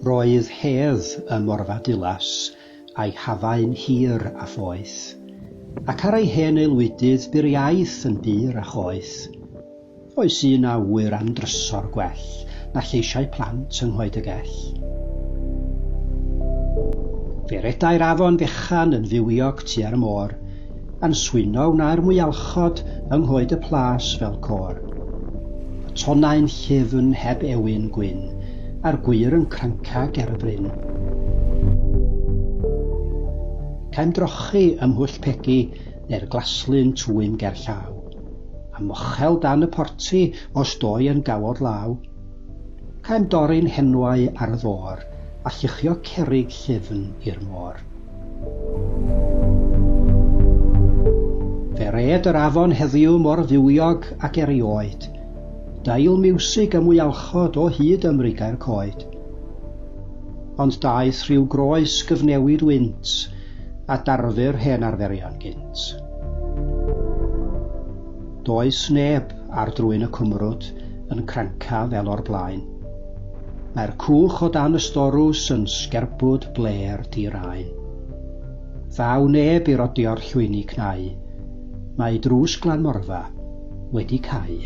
Roedd hedd ym Morfa Dulas a'i hafau'n hir a phoeth, ac ar ei hen aelwydydd bu'r iaith yn bur a choeth. Oes un a wyr am drysor gwell na lleisiau plant yng Nghoed y Gell. Fe redai'r afon fechan yn fywiog tua'r môr, a'n swino wna'r mwyalchod yng Nghoed y Plas fel côr. Y tonnau'n llyfn heb ewyn gwyn, a'r gwir yn cranca ger y bryn. Caem drochi ym Mhwll Pegi neu'r glaslu'n twym ger llaw, a mochel dan y porti os doi yn gawod law. Caem dorri'n henwau ar y ddôr a lluchio cerrig llyfn i'r môr. Fe red yr afon heddiw mor ddiwiog ac erioed, dail miwsig y mwyalchod o hyd ymriga'r coed. Ond daeth rhyw groes gyfnewid wynt a darfu'r hen arferion gynt. Does neb ar drwyn y cwmrwd yn cranca fel o'r blaen. Mae'r cwch o dan y storws yn sgerbwd bler di-raen. Ddaw neb i rodio'r llwyni cnau, mae drws Glanmorfa wedi cau.